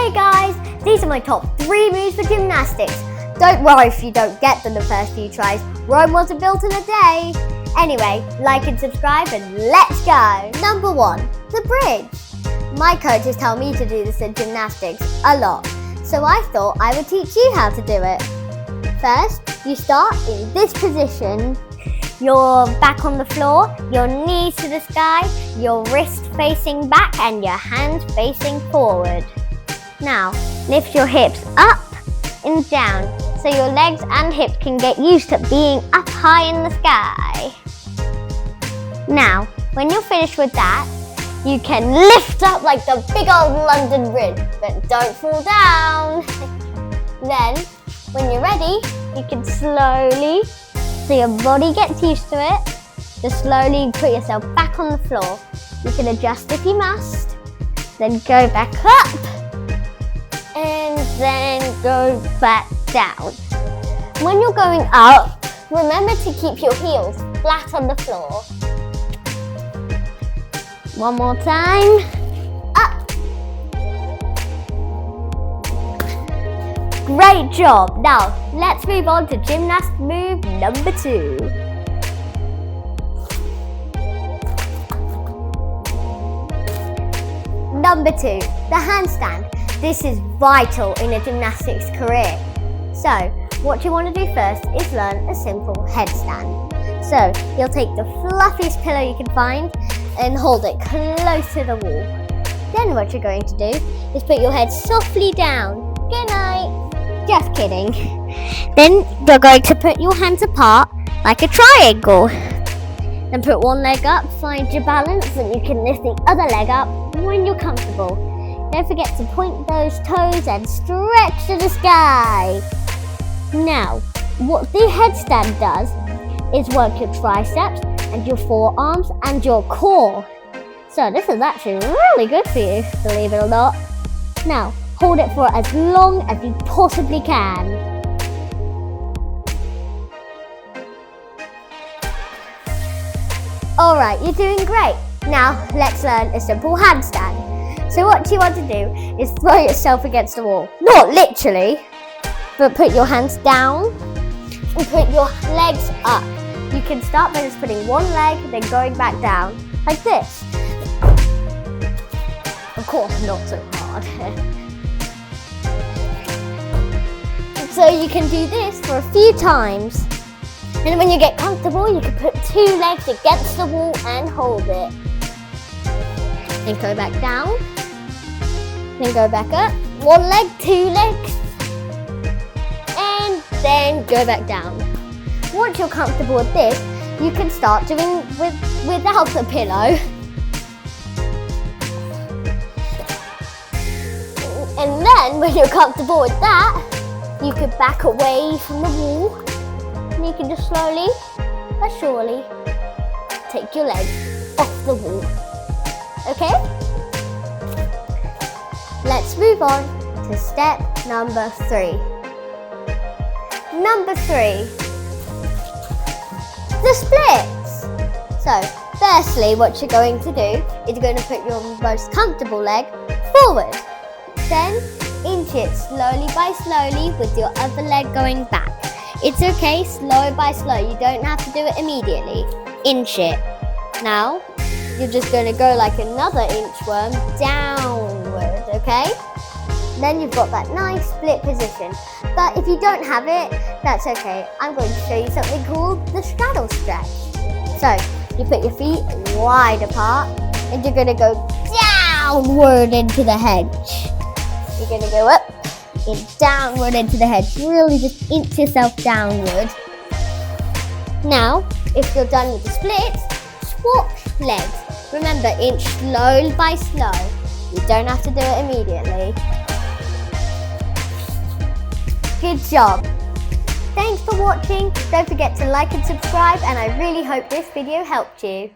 Hey guys, these are my top 3 moves for gymnastics. Don't worry if you don't get them the first few tries. Rome wasn't built in a day. Anyway, like and subscribe and let's go. Number 1, the bridge. My coaches tell me to do this in gymnastics a lot, so I thought I would teach you how to do it. First, you start in this position. Your back on the floor, your knees to the sky, your wrist facing back and your hands facing forward. Now, lift your hips up and down so your legs and hips can get used to being up high in the sky. Now, when you're finished with that, you can lift up like the big old London Bridge, but don't fall down. Then, when you're ready, you can slowly, so your body gets used to it, just slowly put yourself back on the floor. You can adjust if you must, then go back up, and then go back down. When you're going up, remember to keep your heels flat on the floor. One more time, up. Great job. Now, let's move on to gymnast move number 2. Number 2, the handstand. This is vital in a gymnastics career. So, what you want to do first is learn a simple headstand. So, you'll take the fluffiest pillow you can find and hold it close to the wall. Then what you're going to do is put your head softly down. Good night. Just kidding. Then you're going to put your hands apart like a triangle. Then put one leg up, find your balance, and you can lift the other leg up when you're comfortable. Don't forget to point those toes and stretch to the sky. Now, what the headstand does is work your triceps and your forearms and your core. So this is actually really good for you, believe it or not. Now, hold it for as long as you possibly can. Alright, you're doing great. Now, let's learn a simple handstand. So what you want to do is throw yourself against the wall. Not literally, but put your hands down and put your legs up. You can start by just putting one leg, then going back down, like this. Of course, not so hard. So you can do this for a few times. And when you get comfortable, you can put 2 legs against the wall and hold it. Then go back down. Then go back up. 1 leg, 2 legs. And then go back down. Once you're comfortable with this, you can start doing without the pillow. And then when you're comfortable with that, you can back away from the wall. And you can just slowly but surely take your legs off the wall. Okay? Let's move on to step number 3. Number 3. The splits. So, firstly, what you're going to do is you're going to put your most comfortable leg forward. Then, inch it slowly by slowly with your other leg going back. It's okay, slow by slow. You don't have to do it immediately. Inch it. Now, you're just going to go like another inchworm downward, okay? Then you've got that nice split position. But if you don't have it, that's okay. I'm going to show you something called the straddle stretch. So, you put your feet wide apart and you're going to go downward into the hedge. You're going to go up and downward into the hedge. Really just inch yourself downward. Now, if you're done with the splits, swap legs. Remember, inch slow by slow. You don't have to do it immediately. Good job. Thanks for watching. Don't forget to like and subscribe, and I really hope this video helped you.